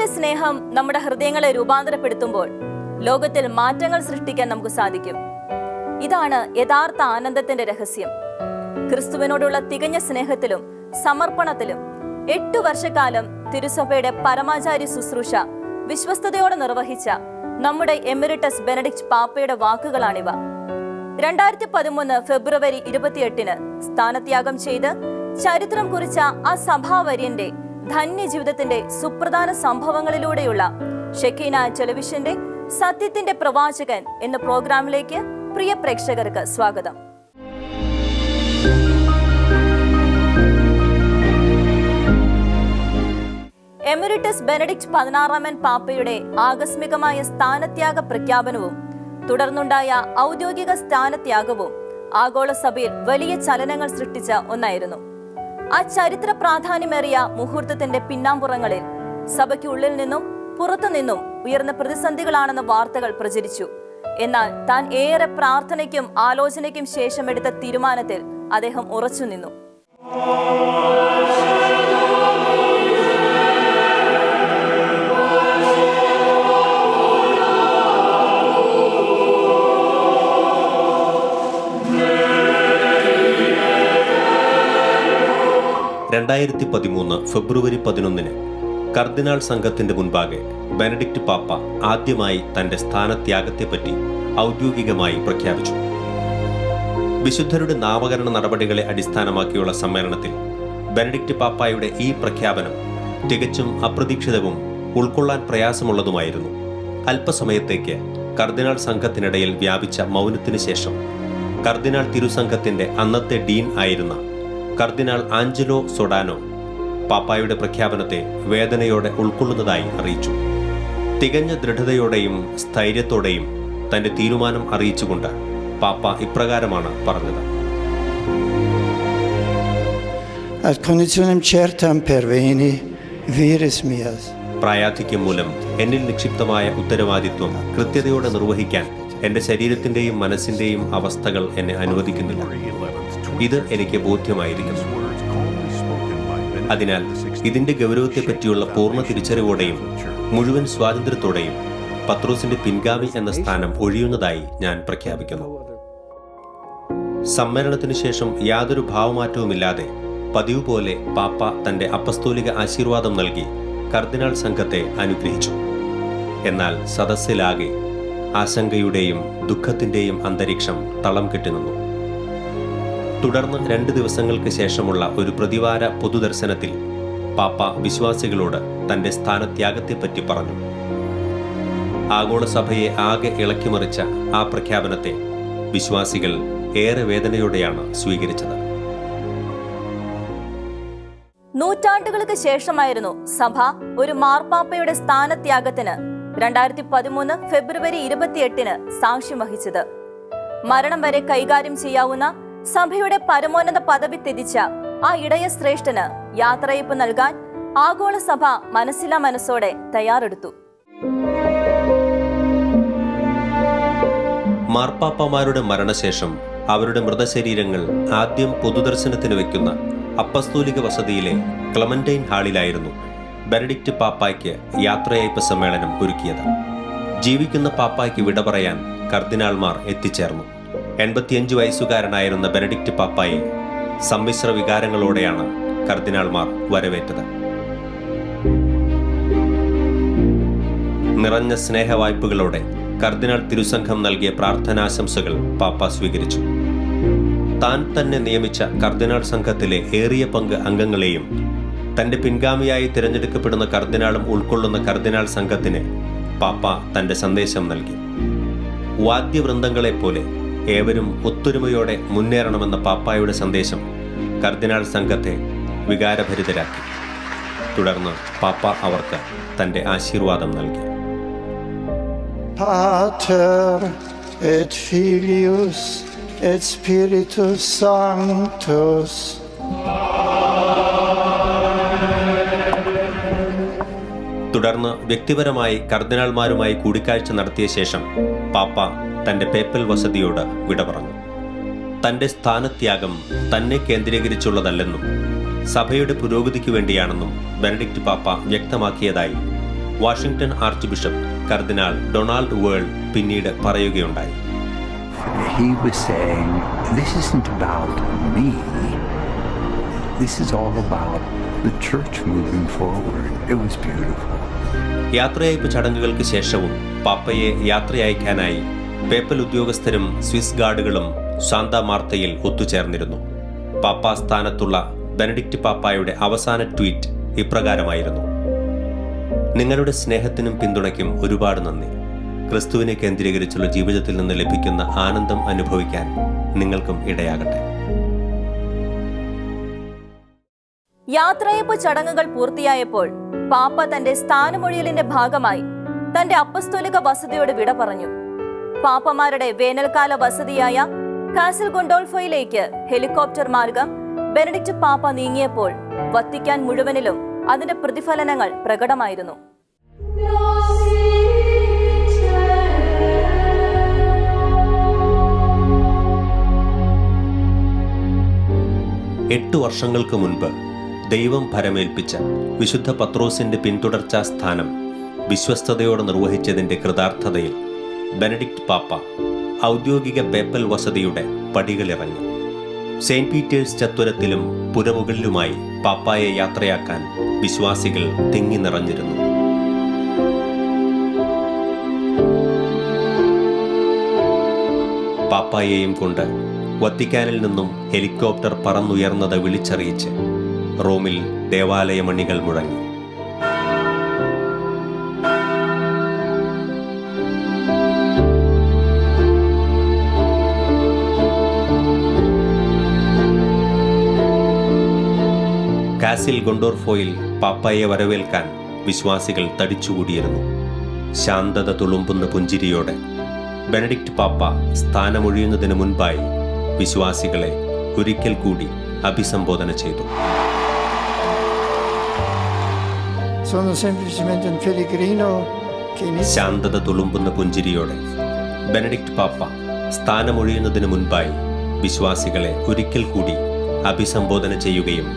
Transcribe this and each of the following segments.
ദൈവത്തിന്റെ സ്നേഹം നമ്മുടെ ഹൃദയങ്ങളെ രൂപാന്തരപ്പെടുത്തുമ്പോൾ ലോകത്തിൽ മാറ്റങ്ങൾ സൃഷ്ടിക്കാൻ നമുക്ക് സാധിക്കും. ഇതാണ് യഥാർത്ഥ ആനന്ദത്തിന്റെ രഹസ്യം. ക്രിസ്തുവിനോടുള്ള തികഞ്ഞ സ്നേഹത്തിലും സമർപ്പണത്തിലും 8 വർഷക്കാലം തിരുസഭയുടെ പരമാചാര്യ ശുശ്രൂഷ വിശ്വസ്തയോടെ നിർവഹിച്ച നമ്മുടെ എമിരിറ്റസ് ബെനഡിക്റ്റ് പാപ്പയുടെ വാക്കുകളാണിവ. 2013 ഫെബ്രുവരി 28 സ്ഥാനത്യാഗം ചെയ്ത് ചരിത്രം കുറിച്ച ആ സഭാവര്യന്റെ ധന്യജീവിതത്തിന്റെ സുപ്രധാന സംഭവങ്ങളിലൂടെയുള്ള ഷെക്കീന ടെലിവിഷന്റെ സത്യത്തിന്റെ പ്രവാചകൻ എന്ന പ്രോഗ്രാമിലേക്ക് പ്രിയ പ്രേക്ഷകർക്ക് സ്വാഗതം. എമിരിറ്റസ് ബെനഡിക്റ്റ് 16 പാപ്പയുടെ ആകസ്മികമായ സ്ഥാനത്യാഗ പ്രഖ്യാപനവും തുടർന്നുണ്ടായ ഔദ്യോഗിക സ്ഥാനത്യാഗവും ആഗോള സഭയിൽ വലിയ ചലനങ്ങൾ സൃഷ്ടിച്ച ഒന്നായിരുന്നു. ആ ചരിത്ര പ്രാധാന്യമേറിയ മുഹൂർത്തത്തിന്റെ പിന്നാമ്പുറങ്ങളിൽ സഭയ്ക്കുള്ളിൽ നിന്നും പുറത്തുനിന്നും ഉയർന്ന പ്രതിസന്ധികളാണെന്ന വാർത്തകൾ പ്രചരിച്ചു. എന്നാൽ താൻ ഏറെ പ്രാർത്ഥനയ്ക്കും ആലോചനയ്ക്കും ശേഷം എടുത്ത തീരുമാനത്തിൽ അദ്ദേഹം ഉറച്ചുനിന്നു. ഫെബ്രുവരി 11 കർദിനാൾ സംഘത്തിന്റെ മുൻപാകെ ബെനഡിക്റ്റ് പാപ്പ ആദ്യമായി തന്റെ സ്ഥാനത്യാഗത്തെപ്പറ്റി ഔദ്യോഗികമായി പ്രഖ്യാപിച്ചു. വിശുദ്ധരുടെ നാമകരണ നടപടികളെ അടിസ്ഥാനമാക്കിയുള്ള സമ്മേളനത്തിൽ ബെനഡിക്റ്റ് പാപ്പായുടെ ഈ പ്രഖ്യാപനം തികച്ചും അപ്രതീക്ഷിതവും ഉൾക്കൊള്ളാൻ പ്രയാസമുള്ളതുമായിരുന്നു. അല്പസമയത്തേക്ക് കർദിനാൾ സംഘത്തിനിടയിൽ വ്യാപിച്ച മൗനത്തിനു ശേഷം കർദിനാൾ തിരുസംഘത്തിന്റെ അന്നത്തെ ഡീൻ ആയിരുന്ന കർദിനാൾ ആഞ്ചലോ സൊഡാനോ പാപ്പായുടെ പ്രഖ്യാപനത്തെ വേദനയോടെ ഉൾക്കൊള്ളുന്നതായി അറിയിച്ചു. തികഞ്ഞ ദൃഢതയോടെയും സ്ഥൈര്യത്തോടെയും തന്റെ തീരുമാനം അറിയിച്ചുകൊണ്ട് പാപ്പ ഇപ്രകാരമാണ് പറഞ്ഞത്: പ്രായാധിക്യം മൂലം എന്നിൽ നിക്ഷിപ്തമായ ഉത്തരവാദിത്വം കൃത്യതയോടെ നിർവഹിക്കാൻ എന്റെ ശരീരത്തിന്റെയും മനസ്സിന്റെയും അവസ്ഥകൾ എന്നെ അനുവദിക്കുന്നില്ല. ഇത് എനിക്ക് ബോധ്യമായിരിക്കുന്നു. അതിനാൽ ഇതിന്റെ ഗൗരവത്തെപ്പറ്റിയുള്ള പൂർണ്ണ തിരിച്ചറിവോടെയും മുഴുവൻ സ്വാതന്ത്ര്യത്തോടെയും പത്രോസിന്റെ പിൻഗാമി എന്ന സ്ഥാനം ഒഴിയുന്നതായി ഞാൻ പ്രഖ്യാപിക്കുന്നു. സമ്മേളനത്തിനു ശേഷം യാതൊരു ഭാവമാറ്റവുമില്ലാതെ പതിവ് പോലെ പാപ്പ തന്റെ അപ്പസ്തോലിക ആശീർവാദം നൽകി കർദിനാൾ സംഘത്തെ അനുഗ്രഹിച്ചു. എന്നാൽ സദസ്സിലാകെ ആശങ്കയുടെയും ദുഃഖത്തിന്റെയും അന്തരീക്ഷം തളം കെട്ടിനിന്നു. തുടർന്ന് 2 ദിവസങ്ങൾക്ക് ശേഷമുള്ള ഒരു പ്രതിവാര പൊതുദർശനത്തിൽ പാപ്പ വിശ്വാസികളോട് തന്റെ സ്ഥാനത്യാഗത്തെപ്പറ്റി പറഞ്ഞു. ആഗോള സഭയെ ആകെ ഇളക്കിമറിച്ച ആ പ്രഖ്യാപനത്തെ വിശ്വാസികൾ ഏറെ വേദനയോടെയാണ് സ്വീകരിച്ചത്. നൂറ്റാണ്ടുകൾക്ക് ശേഷമായിരുന്നു സഭ ഒരു മാർപ്പാപ്പയുടെ സ്ഥാനത്യാഗത്തിന് 2013 ഫെബ്രുവരി 28 സാക്ഷ്യം വഹിച്ചത്. മരണം വരെ കൈകാര്യം ചെയ്യാവുന്ന സഭയുടെ പരമോന്നത പദവി ത്യജിച്ച ആ ഇടയ ശ്രേഷ്ഠന് യാത്രയയപ്പ് നൽകാൻ ആഗോള സഭ മനസ്സില്ലാ മനസ്സോടെ തയ്യാറെടുത്തു. മാർപ്പാപ്പമാരുടെ മരണശേഷം അവരുടെ മൃതശരീരങ്ങൾ ആദ്യം പൊതുദർശനത്തിന് വയ്ക്കുന്ന അപ്പസ്തോലിക വസതിയിലെ ക്ലമന്റൈൻ ഹാളിലായിരുന്നു ബെനഡിക്റ്റ് പാപ്പായ്ക്ക് യാത്രയയപ്പ് സമ്മേളനം ഒരുക്കിയത്. ജീവിക്കുന്ന പാപ്പായ്ക്ക് വിട പറയാൻ കർദിനാൾമാർ എത്തിച്ചേർന്നു. 85 വയസ്സുകാരനായിരുന്ന ബെനഡിക്റ്റ് പാപ്പായെ സമ്മിശ്ര വികാരങ്ങളോടെയാണ് കർദിനാൾമാർ വരവേറ്റത്. നിറഞ്ഞ സ്നേഹവായ്പകളോടെ കർദിനാൾ തിരുസംഘം നൽകിയ പ്രാർത്ഥനാശംസകൾ പാപ്പ സ്വീകരിച്ചു. താൻ തന്നെ നിയമിച്ച കർദിനാൾ സംഘത്തിലെ ഏറിയ പങ്ക് അംഗങ്ങളെയും തന്റെ പിൻഗാമിയായി തിരഞ്ഞെടുക്കപ്പെടുന്ന കർദിനാളും ഉൾക്കൊള്ളുന്ന കർദിനാൾ സംഘത്തിന് പാപ്പ തന്റെ സന്ദേശം നൽകി. വാദ്യവൃന്ദങ്ങളെപ്പോലെ ഏവരും ഒത്തൊരുമയോടെ മുന്നേറണമെന്ന പാപ്പായുടെ സന്ദേശം കർദിനാൾ സംഘത്തെ വികാരഭരിതരാക്കി. തുടർന്ന് പാപ്പ അവർക്ക് തന്റെ ആശീർവാദം നൽകി. Pater et Filius et Spiritus Sanctus. തുടർന്ന് വ്യക്തിപരമായി കർദിനാൾമാരുമായി കൂടിക്കാഴ്ച നടത്തിയ ശേഷം പാപ്പ തന്റെ പേപ്പൽ വസതിയോട് വിട പറഞ്ഞു. തന്റെ സ്ഥാനത്യാഗം തന്നെ കേന്ദ്രീകരിച്ചുള്ളതല്ലെന്നും സഭയുടെ പുരോഗതിക്കു വേണ്ടിയാണെന്നും ബെനഡിക്റ്റ് പാപ്പ വ്യക്തമാക്കിയതായി വാഷിംഗ്ടൺ ആർച്ച് ബിഷപ്പ് കർദിനാൾ ഡൊണാൾഡ് വേൾ പിന്നീട് പറയുകയുണ്ടായി. He was saying, this isn't about me. This is all about the church moving forward. It was beautiful. യാത്രയയപ്പ് ചടങ്ങുകൾക്ക് ശേഷവും പാപ്പയെ യാത്രയയക്കാനായി പേപ്പൽ ഉദ്യോഗസ്ഥരും സ്വിസ് ഗാർഡുകളും സാന്താ മാർത്തയിൽ ഒത്തുചേർന്നിരുന്നു. പാപ്പാ സ്ഥാനത്തുള്ള ബെനഡിക്റ്റ് പാപ്പായുടെ അവസാന ട്വീറ്റ് ഇപ്രകാരമായിരുന്നു: നിങ്ങളുടെ സ്നേഹത്തിനും പിന്തുണയ്ക്കും ഒരുപാട് നന്ദി. ക്രിസ്തുവിനെ കേന്ദ്രീകരിച്ചുള്ള ജീവിതത്തിൽ നിന്ന് ലഭിക്കുന്ന ആനന്ദം അനുഭവിക്കാൻ നിങ്ങൾക്കും ഇടയാകട്ടെ. യാത്രയയപ്പ് ചടങ്ങുകൾ പൂർത്തിയായപ്പോൾ പാപ്പ തന്റെ സ്ഥാനമൊഴിയലിന്റെ ഭാഗമായി തന്റെ അപ്പസ്തോലിക വസതിയോട് വിട പറഞ്ഞു. പാപ്പമാരുടെ വേനൽക്കാല വസതിയായ കാസിൽ ഗൊണ്ടോൾഫോയിലേക്ക് ഹെലികോപ്റ്റർ മാർഗം ബെനഡിക്റ്റ് പാപ്പ നീങ്ങിയപ്പോൾ വത്തിക്കാൻ മുഴുവനിലും അതിന്റെ പ്രതിഫലനങ്ങൾ പ്രകടമായിരുന്നു. എട്ട് വർഷങ്ങൾക്ക് മുൻപ് ദൈവം ഭരമേൽപ്പിച്ച വിശുദ്ധ പത്രോസിന്റെ പിന്തുടർച്ചാ സ്ഥാനം വിശ്വസ്തയോടെ നിർവഹിച്ചതിന്റെ കൃതാർത്ഥതയിൽ ബെനഡിക്റ്റ് പാപ്പ ഔദ്യോഗിക പേപ്പൽ വസതിയുടെ പടികളിറങ്ങി. സെയിന്റ് പീറ്റേഴ്സ് ചത്വരത്തിലും പുരമുകളിലുമായി പാപ്പായെ യാത്രയാക്കാൻ വിശ്വാസികൾ തിങ്ങി നിറഞ്ഞിരുന്നു. പാപ്പായെയും കൊണ്ട് വത്തിക്കാനിൽ നിന്നും ഹെലികോപ്റ്റർ പറന്നുയർന്നത് വിളിച്ചറിയിച്ച് റോമിൽ ദേവാലയമണികൾ മുഴങ്ങി. കാസിൽ ഗൊണ്ടോർഫോയിൽ പാപ്പായെ വരവേൽക്കാൻ വിശ്വാസികൾ തടിച്ചുകൂടിയിരുന്നു. ശാന്തത തുളുമ്പുന്ന പുഞ്ചിരിയോടെ ബെനഡിക്റ്റ് പാപ്പ സ്ഥാനമൊഴിയുന്നതിന് മുൻപായി വിശ്വാസികളെ ഒരിക്കൽ കൂടി അഭിസംബോധന ചെയ്തു. ശാന്തത തുളുമ്പുന്ന പുഞ്ചിരിയോടെ ബെനഡിക്റ്റ് പാപ്പ സ്ഥാനമൊഴിയുന്നതിന് മുൻപായി വിശ്വാസികളെ ഒരിക്കൽ കൂടി അഭിസംബോധന ചെയ്യുകയും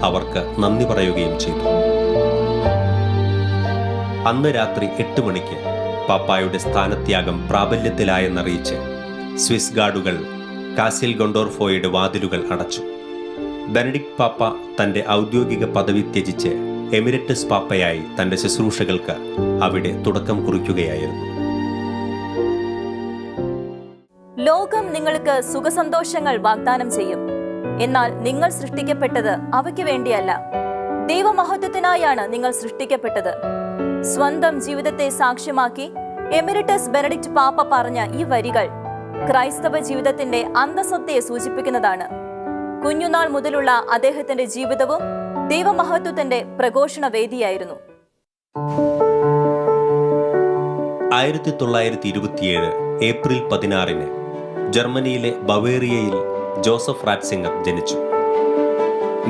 അവർക്ക് നന്ദി പറയുകയും ചെയ്തു. അന്ന് രാത്രി 8 മണിക്ക് പാപ്പായുടെ സ്ഥാനത്യാഗം പ്രാബല്യത്തിലായെന്നറിയിച്ച് സ്വിസ് ഗാർഡുകൾ കാസിൽ ഗൊണ്ടോർഫോയുടെ വാതിലുകൾ അടച്ചു. ബെനഡിക്റ്റ് പാപ്പ തന്റെ ഔദ്യോഗിക പദവി ത്യജിച്ച് എമിരറ്റസ് പാപ്പയായി തന്റെ ശുശ്രൂഷകൾക്ക് അവിടെ തുടക്കം കുറിക്കുകയായിരുന്നു. ലോകം നിങ്ങൾക്ക് സുഖസന്തോഷങ്ങൾ വാഗ്ദാനം ചെയ്യും. എന്നാൽ നിങ്ങൾ സൃഷ്ടിക്കപ്പെട്ടത് അവയ്ക്ക് വേണ്ടിയല്ല, ദൈവമഹത്വത്തിനായാണ് നിങ്ങൾ സൃഷ്ടിക്കപ്പെട്ടത്. സ്വന്തം ജീവിതത്തെ സാക്ഷ്യമാക്കി എമിരറ്റസ് ബെനഡിക്റ്റ് പാപ്പ പറഞ്ഞ ഈ വരികൾ ക്രൈസ്തവ ജീവിതത്തിന്റെ അന്തസ്സത്തെ സൂചിപ്പിക്കുന്നതാണ്. കുഞ്ഞുനാൾ മുതലുള്ള അദ്ദേഹത്തിന്റെ ജീവിതവും ദൈവമഹത്വത്തിന്റെ പ്രഘോഷണ വേദിയായിരുന്നു. 1927 ഏപ്രിൽ 16 ജർമ്മനിയിലെ ബവേറിയയിൽ ജോസഫ് റാറ്റ്സിംഗർ ജനിച്ചു.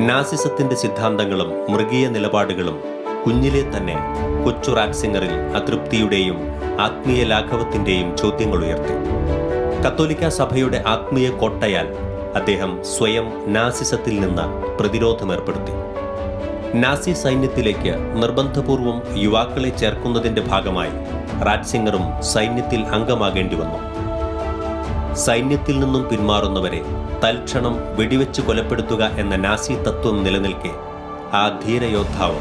നാസിസത്തിന്റെ സിദ്ധാന്തങ്ങളും മൃഗീയ നിലപാടുകളും കുഞ്ഞിലെ തന്നെ കൊച്ചു റാറ്റ്സിംഗറിൽ അതൃപ്തിയുടെയും ആത്മീയ ലാഘവത്തിന്റെയും ചോദ്യങ്ങൾ ഉയർത്തി. കത്തോലിക്ക സഭയുടെ ആത്മീയ കോട്ടയാൽ അദ്ദേഹം സ്വയം നാസിസത്തിൽ നിന്ന് പ്രതിരോധമേർപ്പെടുത്തി. നാസി സൈന്യത്തിലേക്ക് നിർബന്ധപൂർവം യുവാക്കളെ ചേർക്കുന്നതിന്റെ ഭാഗമായി റാറ്റ്സിംഗറും സൈന്യത്തിൽ അംഗമാകേണ്ടി വന്നു. സൈന്യത്തിൽ നിന്നും പിന്മാറുന്നവരെ തൽക്ഷണം വെടിവെച്ച് കൊലപ്പെടുത്തുക എന്ന നാസി തത്വം നിലനിൽക്കെ ആ ധീരയോദ്ധാവ്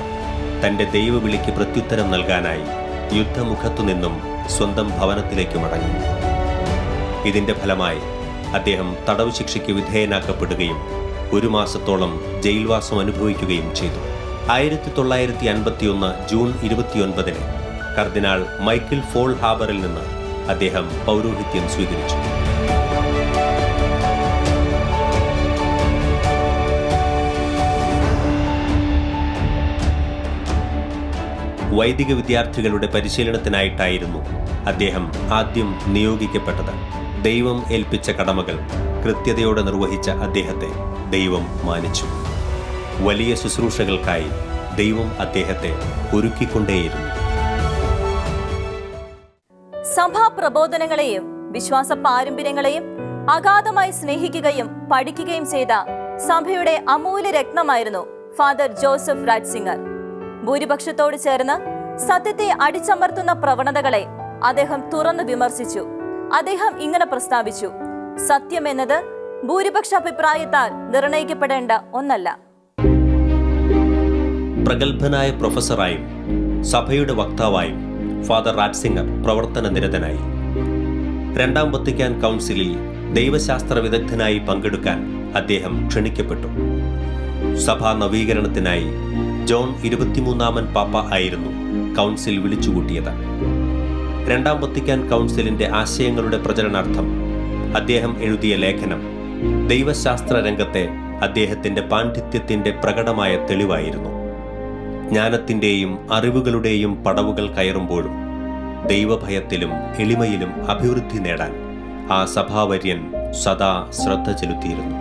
തന്റെ ദൈവവിളിക്ക് പ്രത്യുത്തരം നൽകാനായി യുദ്ധമുഖത്തു നിന്നും സ്വന്തം ഭവനത്തിലേക്ക് മടങ്ങി. ഇതിന്റെ ഫലമായി അദ്ദേഹം തടവ് ശിക്ഷയ്ക്ക് വിധേയനാക്കപ്പെടുകയും 1 മാസത്തോളം ജയിൽവാസം അനുഭവിക്കുകയും ചെയ്തു. 1951 ജൂൺ 29 കർദിനാൾ മൈക്കിൾ ഫോൾ ഹാബറിൽ നിന്ന് അദ്ദേഹം പൗരോഹിത്യം സ്വീകരിച്ചു. വൈദിക വിദ്യാർത്ഥികളുടെ പരിശീലനത്തിനായിട്ടായിരുന്നു അദ്ദേഹം ആദ്യം നിയോഗിക്കപ്പെട്ടത്. ദൈവം ഏൽപ്പിച്ച കടമകൾ കൃത്യതയോടെ നിർവഹിച്ച അദ്ദേഹത്തെ ദൈവം മാനിച്ചു. വലിയ ശുശ്രൂഷകൾക്കായി ദൈവം അദ്ദേഹത്തെ ഒരുക്കിക്കൊണ്ടേയിരുന്നു. സഭാ പ്രബോധനങ്ങളെയും വിശ്വാസ പാരമ്പര്യങ്ങളെയും അഗാധമായി സ്നേഹിക്കുകയും പഠിക്കുകയും ചെയ്ത സഭയുടെ അമൂല്യ രത്നമായിരുന്നു ഫാദർ ജോസഫ് റാറ്റ്സിംഗർ. ഭൂരിപക്ഷത്തോട് ചേർന്ന് സത്യത്തെ അടിച്ചമർത്തുന്ന പ്രവണതകളെ അദ്ദേഹം തുറന്നു വിമർശിച്ചു. അദ്ദേഹം ഇങ്ങനെ പ്രസ്താവിച്ചു: സത്യം എന്നത് ഭൂരിപക്ഷ അഭിപ്രായത്താൽ നിർണയിക്കപ്പെടേണ്ട ഒന്നല്ല. പ്രഗത്ഭനായ പ്രൊഫസറായും സഭയുടെ വക്താവായും ഫാദർ റാറ്റ്സിംഗർ പ്രവർത്തന നിരതനായി. രണ്ടാം വത്തിക്കാൻ കൗൺസിലിൽ ദൈവശാസ്ത്ര വിദഗ്ധനായി പങ്കെടുക്കാൻ അദ്ദേഹം ക്ഷണിക്കപ്പെട്ടു. സഭാ നവീകരണത്തിനായി ജോൺ 23-ാമൻ പാപ്പ ആയിരുന്നു കൗൺസിൽ വിളിച്ചുകൂട്ടിയത്. രണ്ടാം വത്തിക്കാൻ കൗൺസിലിന്റെ ആശയങ്ങളുടെ പ്രചരണാർത്ഥം അദ്ദേഹം എഴുതിയ ലേഖനം ദൈവശാസ്ത്ര രംഗത്തെ അദ്ദേഹത്തിന്റെ പാണ്ഡിത്യത്തിന്റെ പ്രകടമായ തെളിവായിരുന്നു. ജ്ഞാനത്തിന്റെയും അറിവുകളുടെയും പടവുകൾ കയറുമ്പോഴും ദൈവഭയത്തിലും എളിമയിലും അഭിവൃദ്ധി നേടാൻ ആ സഭാവര്യൻ സദാ ശ്രദ്ധ ചെലുത്തിയിരുന്നു.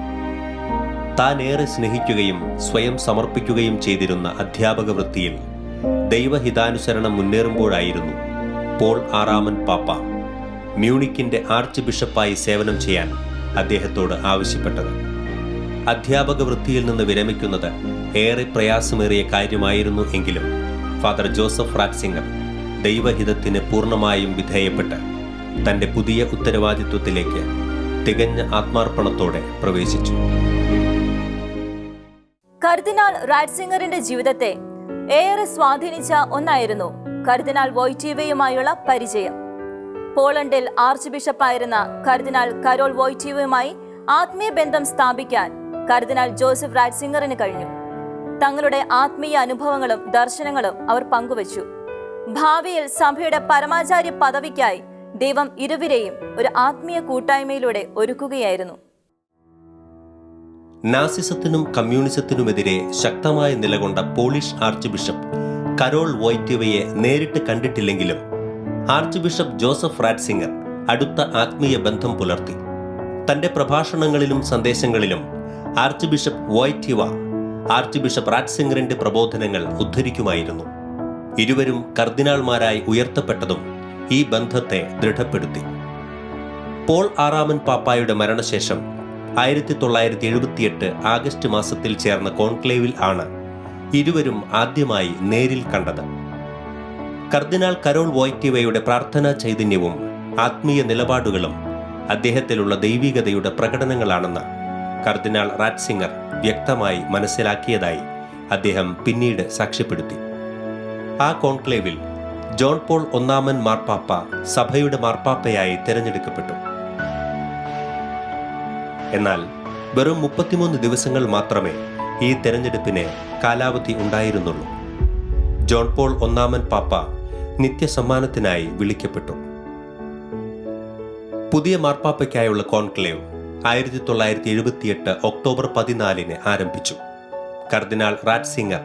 താൻ ഏറെ സ്നേഹിക്കുകയും സ്വയം സമർപ്പിക്കുകയും ചെയ്തിരുന്ന അധ്യാപക വൃത്തിയിൽ ദൈവഹിതാനുസരണം മുന്നേറുമ്പോഴായിരുന്നു പോൾ 6-ാമൻ പാപ്പ മ്യൂണിക്കിന്റെ ആർച്ച് ബിഷപ്പായി സേവനം ചെയ്യാൻ അദ്ദേഹത്തോട് ആവശ്യപ്പെട്ടത്. അധ്യാപക വൃത്തിയിൽ നിന്ന് വിരമിക്കുന്നത് ഏറെ പ്രയാസമേറിയ കാര്യമായിരുന്നു എങ്കിലും ഫാദർ ജോസഫ് റാറ്റ്സിംഗർ ദൈവഹിതത്തിന് പൂർണ്ണമായും വിധേയപ്പെട്ട് തന്റെ പുതിയ ഉത്തരവാദിത്വത്തിലേക്ക് തികഞ്ഞ ആത്മാർപ്പണത്തോടെ പ്രവേശിച്ചു. കർദിനാൾ റാറ്റ്സിംഗറിന്റെ ജീവിതത്തെ ഏറെ സ്വാധീനിച്ച ഒന്നായിരുന്നു കർദിനാൾ വോയ്റ്റീവയുമായുള്ള പരിചയം. പോളണ്ടിൽ ആർച്ച് ബിഷപ്പായിരുന്ന കർദിനാൾ കരോൾ വോയ്റ്റീവയുമായി ആത്മീയ ബന്ധം സ്ഥാപിക്കാൻ കർദിനാൾ ജോസഫ് റാറ്റ്സിംഗറിന് കഴിഞ്ഞു. തങ്ങളുടെ ആത്മീയ അനുഭവങ്ങളും ദർശനങ്ങളും അവർ പങ്കുവച്ചു. ഭാവിയിൽ സഭയുടെ പരമാചാര്യ പദവിക്കായി ദൈവം ഇരുവരെയും ഒരു ആത്മീയ കൂട്ടായ്മയിലൂടെ ഒരുക്കുകയായിരുന്നു. നാസിസത്തിനും കമ്മ്യൂണിസത്തിനുമെതിരെ ശക്തമായി നിലകൊണ്ട പോളിഷ് ആർച്ച് ബിഷപ്പ് കരോൾ വോയ്റ്റീവയെ നേരിട്ട് കണ്ടിട്ടില്ലെങ്കിലും ആർച്ച് ബിഷപ്പ് ജോസഫ് റാറ്റ്സിംഗർ അടുത്ത ആത്മീയ ബന്ധം പുലർത്തി. തന്റെ പ്രഭാഷണങ്ങളിലും സന്ദേശങ്ങളിലും ആർച്ച് ബിഷപ്പ് വോയ്റ്റീവ ആർച്ച് ബിഷപ്പ് റാറ്റ്സിംഗറിന്റെ പ്രബോധനങ്ങൾ ഉദ്ധരിക്കുമായിരുന്നു. ഇരുവരും കർദിനാൾമാരായി ഉയർത്തപ്പെട്ടതും ഈ ബന്ധത്തെ ദൃഢപ്പെടുത്തി. പോൾ 6-ാമൻ പാപ്പായുടെ മരണശേഷം 1978 ആഗസ്റ്റ് മാസത്തിൽ ചേർന്ന കോൺക്ലേവിൽ ആണ് ഇരുവരും ആദ്യമായി നേരിൽ കണ്ടത്. കർദിനാൾ കരോൾ വോയ്റ്റീവയുടെ പ്രാർത്ഥനാ ചൈതന്യവും ആത്മീയ നിലപാടുകളും അദ്ദേഹത്തിലുള്ള ദൈവികതയുടെ പ്രകടനങ്ങളാണെന്ന് കർദിനാൾ റാറ്റ്സിംഗർ വ്യക്തമായി മനസ്സിലാക്കിയതായി അദ്ദേഹം പിന്നീട് സാക്ഷ്യപ്പെടുത്തി. ആ കോൺക്ലേവിൽ ജോൺ പോൾ 1-ാമൻ മാർപ്പാപ്പ സഭയുടെ മാർപ്പാപ്പയായി തിരഞ്ഞെടുക്കപ്പെട്ടു. എന്നാൽ വെറും 33 ദിവസങ്ങൾ മാത്രമേ ഈ തെരഞ്ഞെടുപ്പിന് കാലാവധി ഉണ്ടായിരുന്നുള്ളൂ. ജോൺ പോൾ 1-ാമൻ പാപ്പ നിത്യസമ്മാനത്തിനായി വിളിക്കപ്പെട്ടു. പുതിയ മാർപ്പാപ്പയ്ക്കായുള്ള കോൺക്ലേവ് 1978 ഒക്ടോബർ 14 ആരംഭിച്ചു. കർദിനാൾ റാറ്റ്സിംഗർ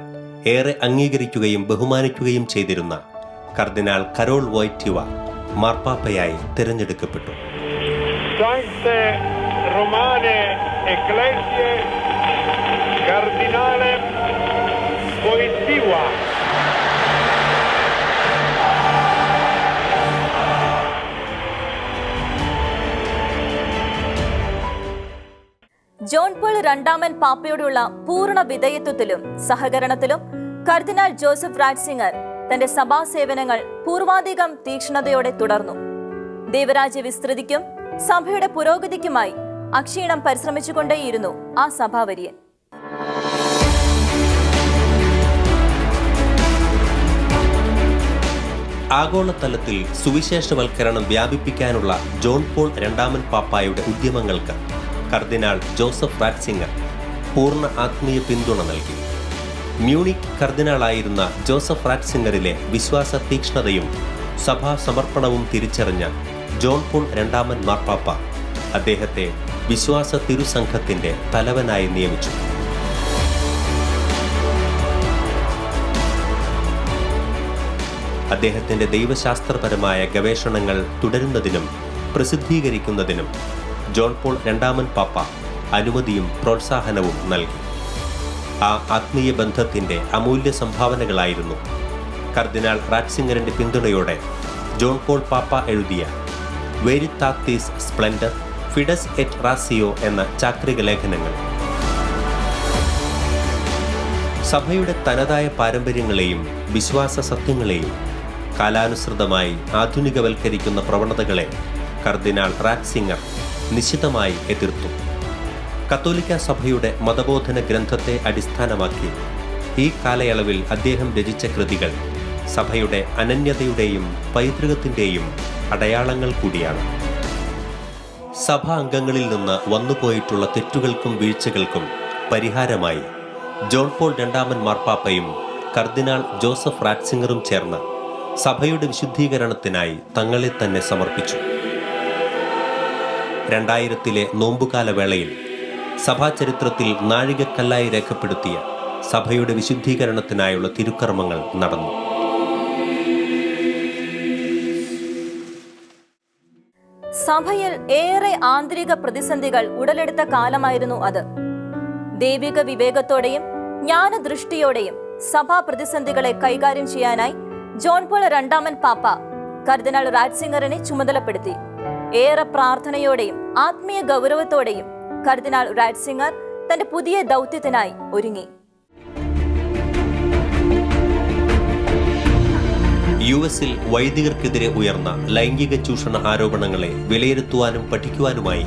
ഏറെ അംഗീകരിക്കുകയും ബഹുമാനിക്കുകയും ചെയ്തിരുന്ന കർദിനാൾ കരോൾ വോയ്റ്റീവ മാർപ്പാപ്പയായി തിരഞ്ഞെടുക്കപ്പെട്ടു. Romane Ecclesiae Cardinale Wojtyła. John Paul 2-ാമൻ പാപ്പയോടുള്ള പൂർണ്ണ വിധേയത്വത്തിലും സഹകരണത്തിലും കർദിനാൾ ജോസഫ് റാറ്റ്സിംഗർ തന്റെ സഭാ സേവനങ്ങൾ പൂർവാധികം തീക്ഷ്ണതയോടെ തുടർന്നു. ദൈവരാജ്യ വിസ്തൃതിക്കും സഭയുടെ പുരോഗതിക്കുമായി അക്ഷീണം പരിശ്രമിച്ചുകൊണ്ടേയിരുന്നു ആ സഭാവര്യൻ. ആഗോളതലത്തിൽ സുവിശേഷവൽക്കരണം വ്യാപിപ്പിക്കാനുള്ള ജോൺ പോൾ 2-ാമൻ പാപ്പായുടെ ഉദ്യമങ്ങൾക്ക് കർദിനാൾ ജോസഫ് റാറ്റ്സിംഗർ പൂർണ്ണ ആത്മീയ പിന്തുണ നൽകി. മ്യൂണിക് കർദിനാളായിരുന്ന ജോസഫ് റാറ്റ്സിംഗറിലെ വിശ്വാസ തീക്ഷ്ണതയും സഭാ സമർപ്പണവും തിരിച്ചറിഞ്ഞ ജോൺ പോൾ 2-ാമൻ മാർപ്പാപ്പ അദ്ദേഹത്തെ വിശ്വാസ തിരുസംഘത്തിന്റെ തലവനായി നിയമിച്ചു. അദ്ദേഹത്തിന്റെ ദൈവശാസ്ത്രപരമായ ഗവേഷണങ്ങൾ തുടരുന്നതിനും പ്രസിദ്ധീകരിക്കുന്നതിനും ജോൺ പോൾ 2-ാമൻ പാപ്പ അനുമതിയും പ്രോത്സാഹനവും നൽകി. ആ ആത്മീയ ബന്ധത്തിന്റെ അമൂല്യ സംഭാവനകളായിരുന്നു കർദിനാൾ റാറ്റ്സിംഗറിന്റെ പിന്തുണയോടെ ജോൺ പോൾ പാപ്പ എഴുതിയ വെരിതാത്തിസ് സ്പ്ലെൻഡർ, ഫിഡസ് എറ്റ് റാസിയോ എന്ന ചാക്രിക ലേഖനങ്ങൾ. സഭയുടെ തനതായ പാരമ്പര്യങ്ങളെയും വിശ്വാസ സത്യങ്ങളെയും കാലാനുസൃതമായി ആധുനികവൽക്കരിക്കുന്ന പ്രവണതകളെ കർദിനാൾ റാറ്റ്സിംഗർ നിശിതമായി എതിർത്തു. കത്തോലിക്ക സഭയുടെ മതബോധന ഗ്രന്ഥത്തെ അടിസ്ഥാനമാക്കി ഈ കാലയളവിൽ അദ്ദേഹം രചിച്ച കൃതികൾ സഭയുടെ അനന്യതയുടെയും പൈതൃകത്തിൻ്റെയും അടയാളങ്ങൾ കൂടിയാണ്. സഭാ അംഗങ്ങളിൽ നിന്ന് വന്നുപോയിട്ടുള്ള തെറ്റുകൾക്കും വീഴ്ചകൾക്കും പരിഹാരമായി ജോൺ പോൾ രണ്ടാമൻ മാർപ്പാപ്പയും കർദിനാൾ ജോസഫ് റാറ്റ്സിംഗറും ചേർന്ന് സഭയുടെ വിശുദ്ധീകരണത്തിനായി തങ്ങളെ തന്നെ സമർപ്പിച്ചു. 2000-ലെ നോമ്പുകാല വേളയിൽ സഭാചരിത്രത്തിൽ നാഴികക്കല്ലായി രേഖപ്പെടുത്തിയ സഭയുടെ വിശുദ്ധീകരണത്തിനായുള്ള തിരുക്കർമ്മങ്ങൾ നടന്നു. സഭയിൽ ഏറെ ആന്തരിക പ്രതിസന്ധികൾ ഉടലെടുത്ത കാലമായിരുന്നു അത്. ദൈവിക വിവേകത്തോടെയും ജ്ഞാനദൃഷ്ടിയോടെയും സഭാ പ്രതിസന്ധികളെ കൈകാര്യം ചെയ്യാനായി ജോൺ പോൾ രണ്ടാമൻ പാപ്പ കർദിനാൾ റാറ്റ്സിംഗറിനെ ചുമതലപ്പെടുത്തി. ഏറെ പ്രാർത്ഥനയോടെയും ആത്മീയ ഗൗരവത്തോടെയും കർദിനാൾ റാറ്റ്സിംഗർ തന്റെ പുതിയ ദൗത്യത്തിനായി ഒരുങ്ങി. യുഎസിൽ വൈദികർക്കെതിരെ ഉയർന്ന ലൈംഗിക ചൂഷണ ആരോപണങ്ങളെ വിലയിരുത്തുവാനും പഠിക്കുവാനുമായി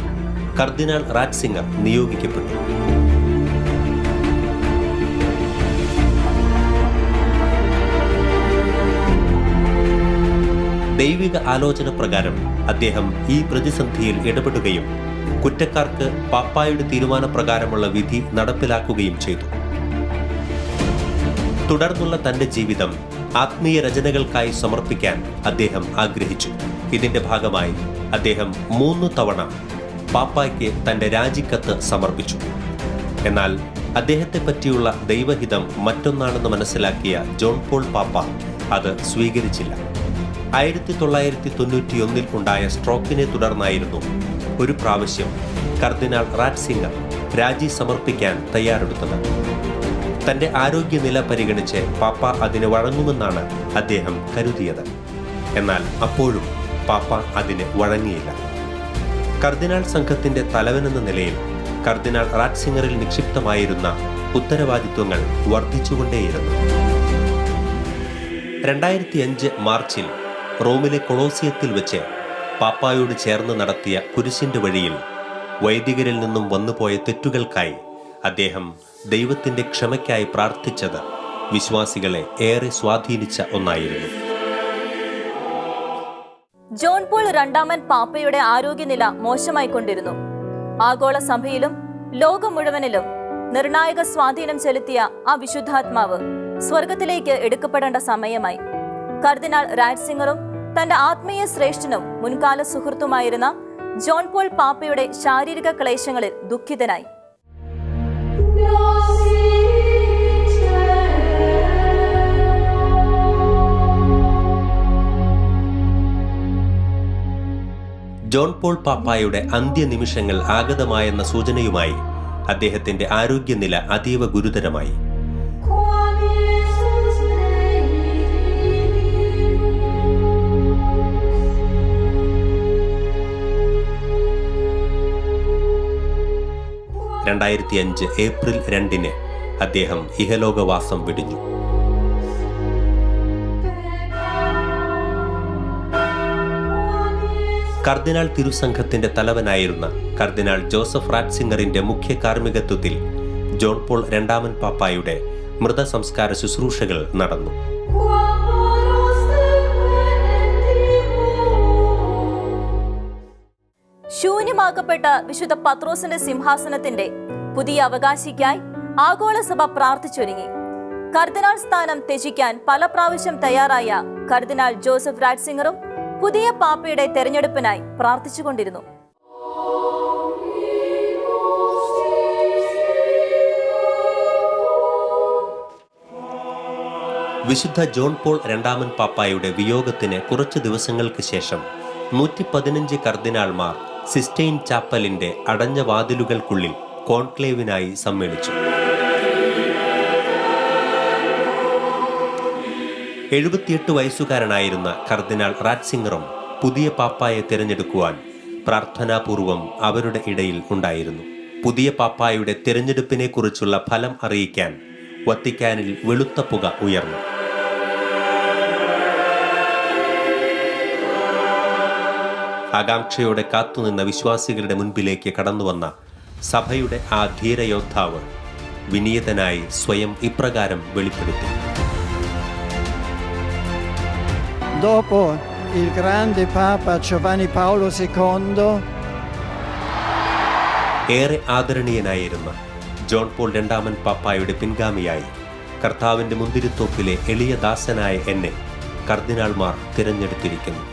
കർദിനാൾ റാറ്റ്സിംഗർ നിയോഗിക്കപ്പെട്ടു. ദൈവിക ആലോചന പ്രകാരം അദ്ദേഹം ഈ പ്രതിസന്ധിയിൽ ഇടപെടുകയും കുറ്റക്കാർക്ക് പാപ്പായുടെ തീരുമാനപ്രകാരമുള്ള വിധി നടപ്പിലാക്കുകയും ചെയ്തു. തുടർന്നുള്ള തന്റെ ജീവിതം ആത്മീയ രചനകൾക്കായി സമർപ്പിക്കാൻ അദ്ദേഹം ആഗ്രഹിച്ചു. ഇതിന്റെ ഭാഗമായി അദ്ദേഹം 3 തവണ പാപ്പായ്ക്ക് തന്റെ രാജിക്കത്ത് സമർപ്പിച്ചു. എന്നാൽ അദ്ദേഹത്തെ പറ്റിയുള്ള ദൈവഹിതം മറ്റൊന്നാണെന്ന് മനസ്സിലാക്കിയ ജോൺ പോൾ പാപ്പ അത് സ്വീകരിച്ചില്ല. 1991 ഉണ്ടായ സ്ട്രോക്കിനെ തുടർന്നായിരുന്നു ഒരു പ്രാവശ്യം കർദിനാൾ റാറ്റ്സിംഗർ രാജി സമർപ്പിക്കാൻ തയ്യാറെടുത്തത്. തന്റെ ആരോഗ്യനില പരിഗണിച്ച് പാപ്പ അതിന് വഴങ്ങുമെന്നാണ് അദ്ദേഹം കരുതിയത്. എന്നാൽ അപ്പോഴും പാപ്പ അതിന് വഴങ്ങിയില്ല. കർദിനാൾ സംഘത്തിന്റെ തലവനെന്ന നിലയിൽ കർദിനാൾ റാറ്റ്സിംഗറിൽ നിക്ഷിപ്തമായിരുന്ന ഉത്തരവാദിത്വങ്ങൾ വർദ്ധിച്ചുകൊണ്ടേയിരുന്നു. 2005 മാർച്ചിൽ റോമിലെ കൊളോസിയത്തിൽ വെച്ച് പാപ്പായോട് ചേർന്ന് നടത്തിയ കുരിശിന്റെ വഴിയിൽ വൈദികരിൽ നിന്നും വന്നുപോയ തെറ്റുകൾക്കായി അദ്ദേഹം ദൈവത്തിന്റെ ക്ഷമയ്ക്കായി പ്രാർത്ഥിച്ചത് വിശ്വാസികളെ ഏറെ സ്വാധീനിച്ച ഒന്നായിരുന്നു. ജോൺ പോൾ രണ്ടാമൻ പാപ്പയുടെ ആരോഗ്യനില മോശമായിക്കൊണ്ടിരുന്നു. ആഗോള സഭയിലും ലോകം മുഴുവനിലും നിർണായക സ്വാധീനം ചെലുത്തിയ ആ വിശുദ്ധാത്മാവ് സ്വർഗത്തിലേക്ക് എടുക്കപ്പെടേണ്ട സമയമായി. കർദിനാൾ റാറ്റ്സിംഗറും തന്റെ ആത്മീയ ശ്രേഷ്ഠനും മുൻകാല സുഹൃത്തുമായിരുന്ന ജോൺ പോൾ പാപ്പയുടെ ശാരീരിക ക്ലേശങ്ങളിൽ ദുഃഖിതനായി. ജോൺ പോൾ പാപ്പായുടെ അന്ത്യനിമിഷങ്ങൾ ആഗതമായെന്ന സൂചനയുമായി അദ്ദേഹത്തിന്റെ ആരോഗ്യനില അതീവ ഗുരുതരമായി. ഏപ്രിൽ 2 അദ്ദേഹം ഇഹലോകവാസം വെടിഞ്ഞു. കർദിനാൾ തിരുസംഘത്തിന്റെ തലവനായിരുന്ന കർദിനാൾ ജോസഫ് റാറ്റ്സിംഗറിന്റെ മുഖ്യ കാർമ്മികത്വത്തിൽ ജോൺ പോൾ രണ്ടാമൻ പാപ്പായുടെ മൃതസംസ്കാര ശുശ്രൂഷകൾ നടന്നു. ശൂന്യമാക്കപ്പെട്ട വിശുദ്ധ പത്രോസിന്റെ സിംഹാസനത്തിന്റെ പുതിയ അവകാശിക്കായി ആഗോളസഭ പ്രാർത്ഥിച്ചൊരുങ്ങി. കർദിനാൾ സ്ഥാനം ത്യജിക്കാൻ പല പ്രാവശ്യം തയ്യാറായ കർദിനാൾ ജോസഫ് റാറ്റ്സിംഗറും പുതിയ പാപ്പയുടെ തെരഞ്ഞെടുപ്പിനായി പ്രാർത്ഥിച്ചുകൊണ്ടിരുന്നു. വിശുദ്ധ ജോൺ പോൾ രണ്ടാമൻ പാപ്പായുടെ വിയോഗത്തിന് കുറച്ചു ദിവസങ്ങൾക്ക് ശേഷം 115 കർദിനാൾമാർ സിസ്റ്റൈൻ ചാപ്പലിന്റെ അടഞ്ഞ വാതിലുകൾക്കുള്ളിൽ കോൺക്ലേവിനായി സമ്മേളിച്ചു. 78 വയസ്സുകാരനായിരുന്ന കർദിനാൾ റാറ്റ്സിംഗറും പുതിയ പാപ്പായെ തിരഞ്ഞെടുക്കുവാൻ പ്രാർത്ഥനാപൂർവം അവരുടെ ഇടയിൽ ഉണ്ടായിരുന്നു. പുതിയ പാപ്പായുടെ തിരഞ്ഞെടുപ്പിനെക്കുറിച്ചുള്ള ഫലം അറിയിക്കാൻ വത്തിക്കാനിൽ വെളുത്ത പുക ഉയർന്നു. ആകാംക്ഷയോടെ കാത്തുനിന്ന വിശ്വാസികളുടെ മുൻപിലേക്ക് കടന്നുവന്ന സഭയുടെ ആ ധീരയോദ്ധാവ് വിനീതനായി സ്വയം ഇപ്രകാരം വെളിപ്പെടുത്തി. Dopo il grande Papa Giovanni Paolo II, ഏറെ ആദരണീയനായിരുന്ന ജോൺ പോൾ രണ്ടാമൻ പാപ്പായുടെ പിൻഗാമിയായി കർത്താവിൻ്റെ മുന്തിരിത്തോപ്പിലെ എളിയ ദാസനായ എന്നെ കർദിനാൾമാർ തിരഞ്ഞെടുത്തിരിക്കുന്നു.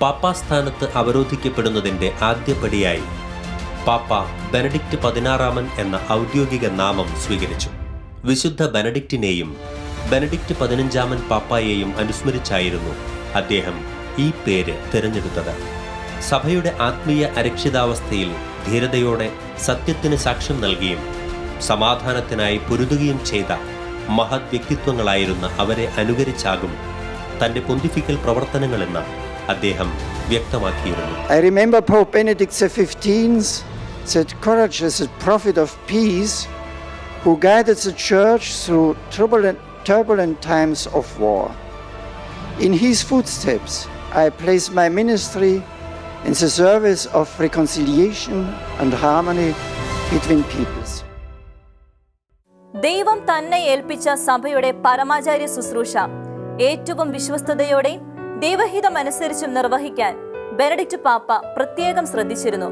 പാപ്പാസ്ഥാനത്ത് അവരോധിക്കപ്പെടുന്നതിൻ്റെ ആദ്യപടിയായി പാപ്പ ബെനഡിക്റ്റ് 16 എന്ന ഔദ്യോഗിക നാമം സ്വീകരിച്ചു. വിശുദ്ധ ബെനഡിക്റ്റിനെയും ബെനഡിക്റ്റ് 15 പാപ്പായെയും അനുസ്മരിച്ചായിരുന്നു അദ്ദേഹം ഈ പേര് തിരഞ്ഞെടുത്തത്. സഭയുടെ ആത്മീയ അരക്ഷിതാവസ്ഥയിൽ ധീരതയോടെ സത്യത്തിന് സാക്ഷ്യം നൽകിയും സമാധാനത്തിനായി പൊരുതുകയും ചെയ്ത മഹത് വ്യക്തിത്വങ്ങളായിരുന്ന അവരെ അനുകരിച്ചാകും തൻ്റെ പൊന്തിഫിക്കൽ പ്രവർത്തനങ്ങളെന്ന് അദ്ദേഹം വ്യക്തമാക്കിയിരുന്നു. I remember Pope Benedict XV said, "Courageous is a prophet of peace who guided the church through turbulent times of war. In his footsteps, I place my ministry in the service of reconciliation and harmony between peoples." ദൈവം തന്നെ ഏൽപ്പിച്ച സഭയുടെ പരമാചാര്യ ശുശ്രൂഷ ഏറ്റവും വിശ്വസ്തയോടെ ദൈവഹിതമനുസരിച്ചും നിർവഹിക്കാൻ Benedict പാപ്പ പ്രത്യേകം ശ്രദ്ധിച്ചിരുന്നു.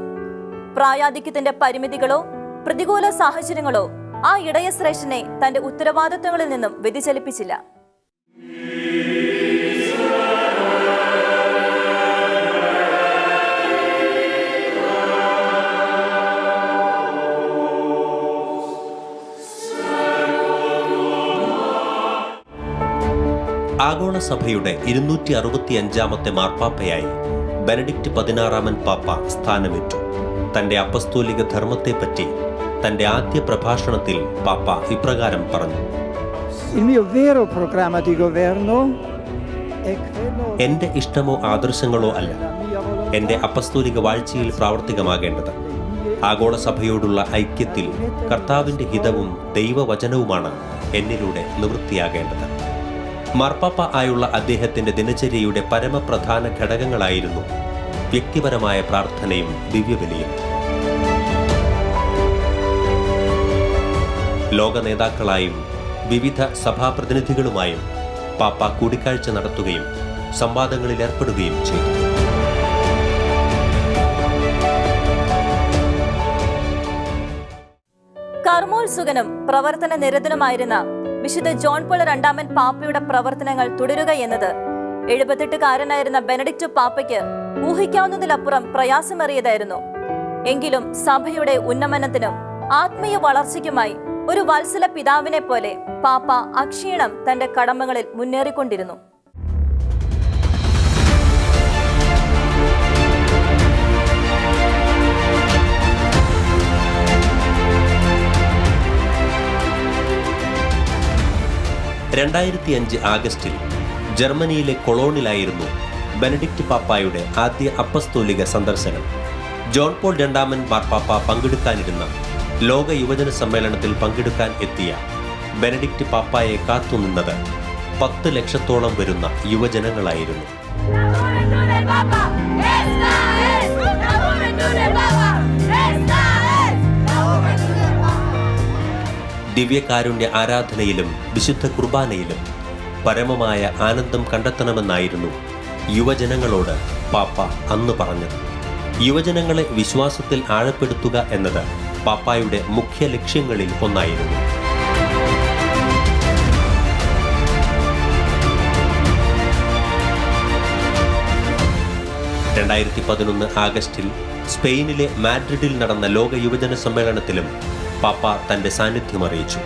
പ്രായാധിക്യത്തിന്റെ പരിമിതികളോ പ്രതികൂല സാഹചര്യങ്ങളോ ആ ഇടയശ്രേഷ്ഠനെ തന്റെ ഉത്തരവാദിത്വങ്ങളിൽ നിന്നും വ്യതിചലിപ്പിച്ചില്ല. ആഗോള സഭയുടെ 265 മാർപ്പാപ്പയായി ബെനഡിക്റ്റ് 16 പാപ്പ സ്ഥാനമേറ്റു. തന്റെ അപ്പസ്തോലിക ധർമ്മത്തെപ്പറ്റി തന്റെ ആദ്യ പ്രഭാഷണത്തിൽ പാപ്പ ഇപ്രകാരം പറഞ്ഞു: Il mio vero programma di governo è quello എന്റെ ഇഷ്ടമോ ആദർശങ്ങളോ അല്ല della mia volontà. എന്റെ അപ്പസ്തോലിക വാഴ്ചയിൽ പ്രാവർത്തികമാകേണ്ടത് ആഗോള സഭയോടുള്ള ഐക്യത്തിൽ കർത്താവിന്റെ ഹിതവും ദൈവവചനവുമാണ് എന്നിലൂടെ നിവൃത്തിയാകേണ്ടത്. മാർപ്പാപ്പ ആയുള്ള അദ്ദേഹത്തിന്റെ ദിനചര്യയുടെ പരമപ്രധാന ഘടകങ്ങളായിരുന്നു വ്യക്തിപരമായ പ്രാർത്ഥനയും ദിവ്യബലിയും. ലോക നേതാക്കളായും വിവിധ സഭാപ്രതിനിധികളുമായും പാപ്പ കൂടിക്കാഴ്ച നടത്തുകയും സംവാദങ്ങളിൽ ഏർപ്പെടുകയും ചെയ്തു. കർമ്മോത്സുകനും പ്രവർത്തന നിരതനുമായിരുന്ന വിശുദ്ധ ജോൺ പോൾ 2 പാപ്പയുടെ പ്രവർത്തനങ്ങൾ തുടരുക എന്നത് 78-കാരനായിരുന്ന ബെനഡിക്റ്റ് പാപ്പയ്ക്ക് ഊഹിക്കാവുന്നതിലപ്പുറം പ്രയാസമേറിയതായിരുന്നു. എങ്കിലും സഭയുടെ ഉന്നമനത്തിനും ആത്മീയ വളർച്ചയ്ക്കുമായി ഒരു വത്സല പിതാവിനെ പോലെ പാപ്പ അക്ഷീണം തന്റെ കടമകളിൽ മുന്നേറിക്കൊണ്ടിരുന്നു. ആഗസ്റ്റിൽ ജർമ്മനിയിലെ കൊളോണിലായിരുന്നു ബെനഡിക്റ്റ് പാപ്പായുടെ ആദ്യ അപ്പസ്തോലിക സന്ദർശനം. ജോൺ പോൾ 2 മാർപ്പാപ്പ പങ്കെടുക്കാനിരുന്ന ലോക യുവജന സമ്മേളനത്തിൽ പങ്കെടുക്കാൻ എത്തിയ ബെനഡിക്റ്റ് പാപ്പായെ കാത്തുനിന്നത് 10 ലക്ഷത്തോളം വരുന്ന യുവജനങ്ങളായിരുന്നു. ദിവ്യകാരുണ്യ ആരാധനയിലും വിശുദ്ധ കുർബാനയിലും പരമമായ ആനന്ദം കണ്ടെത്തണമെന്നായിരുന്നു യുവജനങ്ങളോട് പാപ്പ അന്ന് പറഞ്ഞത്. യുവജനങ്ങളെ വിശ്വാസത്തിൽ ആഴപ്പെടുത്തുക എന്നത് പാപ്പായുടെ മുഖ്യ ലക്ഷ്യങ്ങളിൽ ഒന്നായിരുന്നു. ആഗസ്റ്റിൽ സ്പെയിനിലെ മാഡ്രിഡിൽ നടന്ന ലോക യുവജന സമ്മേളനത്തിലും പാപ്പ തന്റെ സാന്നിധ്യം അറിയിച്ചു.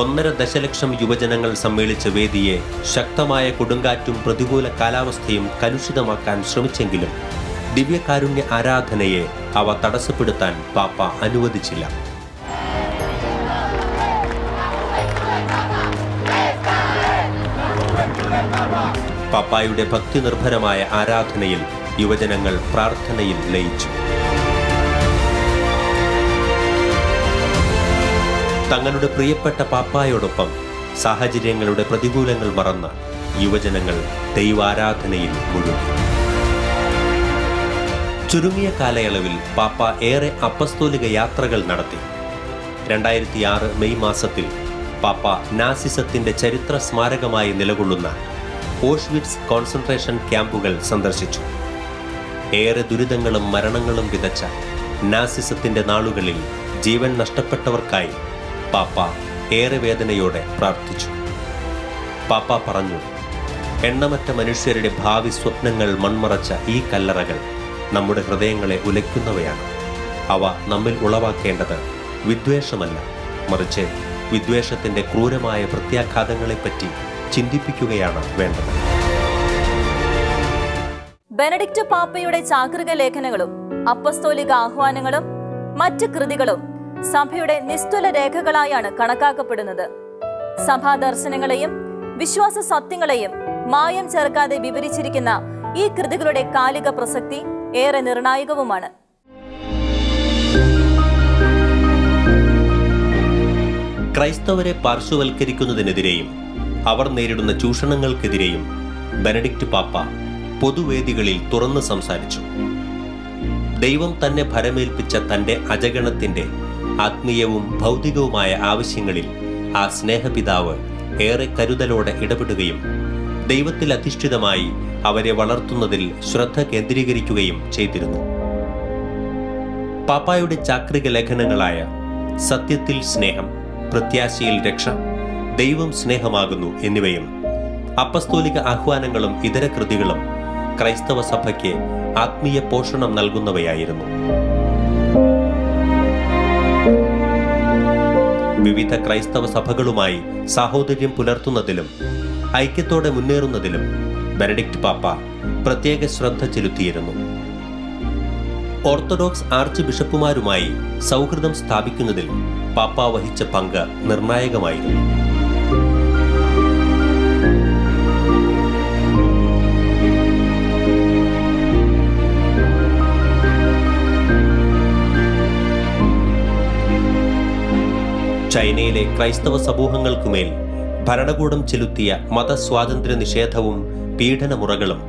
1.5 ദശലക്ഷം യുവജനങ്ങൾ സമ്മേളിച്ച വേദിയെ ശക്തമായ കൊടുങ്കാറ്റും പ്രതികൂല കാലാവസ്ഥയും കലുഷിതമാക്കാൻ ശ്രമിച്ചെങ്കിലും ദിവ്യകാരുണ്യ ആരാധനയെ അവ തടസ്സപ്പെടുത്താൻ പാപ്പ അനുവദിച്ചില്ല. പാപ്പായുടെ ഭക്തി നിർഭരമായ ആരാധനയിൽ യുവജനങ്ങൾ പ്രാർത്ഥനയിൽ ലയിച്ചു. തങ്ങളുടെ പ്രിയപ്പെട്ട പാപ്പായോടൊപ്പം സാഹചര്യങ്ങളുടെ പ്രതികൂലങ്ങൾ മറന്ന യുവജനങ്ങൾ ദൈവാരാധനയിൽ മുഴുകി. ചുരുങ്ങിയ കാലയളവിൽ പാപ്പ ഏറെ അപ്പസ്തോലിക യാത്രകൾ നടത്തി. 2006 മെയ് മാസത്തിൽ പാപ്പ നാസിസത്തിന്റെ ചരിത്ര സ്മാരകമായി നിലകൊള്ളുന്ന ഓഷ്വിറ്റ്സ് കോൺസെൻട്രേഷൻ ക്യാമ്പുകൾ സന്ദർശിച്ചു. ഏറെ ദുരിതങ്ങളും മരണങ്ങളും വിതച്ച നാസിസത്തിന്റെ നാളുകളിൽ ജീവൻ നഷ്ടപ്പെട്ടവർക്കായി പാപ്പ ഏറെ വേദനയോടെ പ്രാർത്ഥിച്ചു. പാപ്പ പറഞ്ഞു, എണ്ണമറ്റ മനുഷ്യരുടെ ഭാവി സ്വപ്നങ്ങൾ മൺമറച്ച ഈ കല്ലറകൾ നമ്മുടെ ഹൃദയങ്ങളെ ഉലയ്ക്കുന്നവയാണ്. അവ നമ്മിൽ ഉളവാക്കേണ്ടത് വിദ്വേഷമല്ല, മറിച്ച് വിദ്വേഷത്തിന്റെ ക്രൂരമായ പ്രത്യാഘാതങ്ങളെപ്പറ്റി ചിന്തിപ്പിക്കുകയാണ് വേണ്ടത്. ബെനഡിക്റ്റ് പാപ്പയുടെ ചാക്രിക ലേഖനങ്ങളും അപ്പസ്തോലിക ആഹ്വാനങ്ങളും മറ്റ് കൃതികളും സഭയുടെ നിസ്തുല രേഖകളായാണ് കണക്കാക്കപ്പെടുന്നത്. സഭാ ദർശനങ്ങളെയും വിശ്വാസ സത്യങ്ങളെയും മായം ചേർക്കാതെ വിവരിച്ചിരിക്കുന്ന ഈ കൃതികളുടെ കാലിക പ്രസക്തി ഏറെ നിർണായകവുമാണ്. ക്രൈസ്തവരെ പാർശ്വവൽക്കരിക്കുന്നതിനെതിരെയും അവർ നേരിടുന്ന ചൂഷണങ്ങൾക്കെതിരെയും ബെനഡിക്റ്റ് പാപ്പ പൊതുവേദികളിൽ തുറന്നു സംസാരിച്ചു. ദൈവം തന്നെ ഭരമേൽപ്പിച്ച തന്റെ അജഗണത്തിന്റെ ആത്മീയവും ഭൗതികവുമായ ആവശ്യങ്ങളിൽ ആ സ്നേഹപിതാവ് ഏറെ കരുതലോടെ ഇടപെടുകയും ദൈവത്തിൽ അധിഷ്ഠിതമായി അവരെ വളർത്തുന്നതിൽ ശ്രദ്ധ കേന്ദ്രീകരിക്കുകയും ചെയ്തിരുന്നു. പാപ്പായുടെ ചാക്രിക ലേഖനങ്ങളായ സത്യത്തിൽ സ്നേഹം, പ്രത്യാശയിൽ രക്ഷ, ദൈവം സ്നേഹമാകുന്നു എന്നിവയും അപ്പസ്തോലിക ആഹ്വാനങ്ങളും ഇതര കൃതികളും ക്രൈസ്തവ സഭയ്ക്ക് ആത്മീയ പോഷണം നൽകുന്നവയായിരുന്നു. വിവിധ ക്രൈസ്തവ സഭകളുമായി സാഹോദര്യം പുലർത്തുന്നതിലും ഐക്യത്തോടെ മുന്നേറുന്നതിലും ബെനഡിക്റ്റ് പാപ്പ പ്രത്യേക ശ്രദ്ധ ചെലുത്തിയിരുന്നു. ഓർത്തഡോക്സ് ആർച്ച് ബിഷപ്പുമാരുമായി സൗഹൃദം സ്ഥാപിക്കുന്നതിൽ പാപ്പ വഹിച്ച പങ്ക് നിർണായകമായിരുന്നു. ചൈനയിലെ ക്രൈസ്തവ സമൂഹങ്ങൾക്കുമേൽ ഭരണകൂടം ചെലുത്തിയ മതസ്വാതന്ത്ര്യ നിഷേധവും പീഡനമുറകളും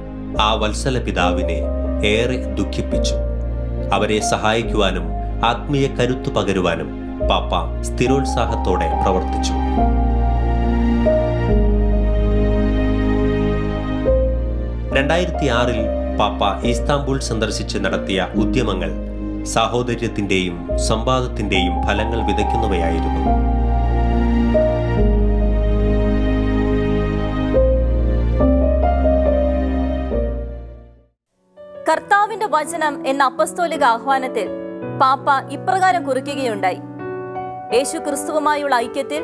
ആ വത്സല പിതാവിനെ ഏറെ ദുഃഖിപ്പിച്ചു. അവരെ സഹായിക്കുവാനും ആത്മീയ കരുത്തു പകരുവാനും പാപ്പ സ്ഥിരോത്സാഹത്തോടെ പ്രവർത്തിച്ചു. ൽ പാപ്പ ഇസ്താംബുൾ സന്ദർശിച്ച് നടത്തിയ ഉദ്യമങ്ങൾ സാഹോദര്യത്തിന്റെയും സംവാദത്തിന്റെയും ഫലങ്ങൾ വിതയ്ക്കുന്നവയായിരുന്നു. കർത്താവിന്റെ വചനം എന്ന അപ്പസ്തോലിക ആഹ്വാനത്തിൽ പാപ്പ ഇപ്രകാരം കുറിക്കുകയുണ്ടായി: യേശു ക്രിസ്തുവുമായുള്ള ഐക്യത്തിൽ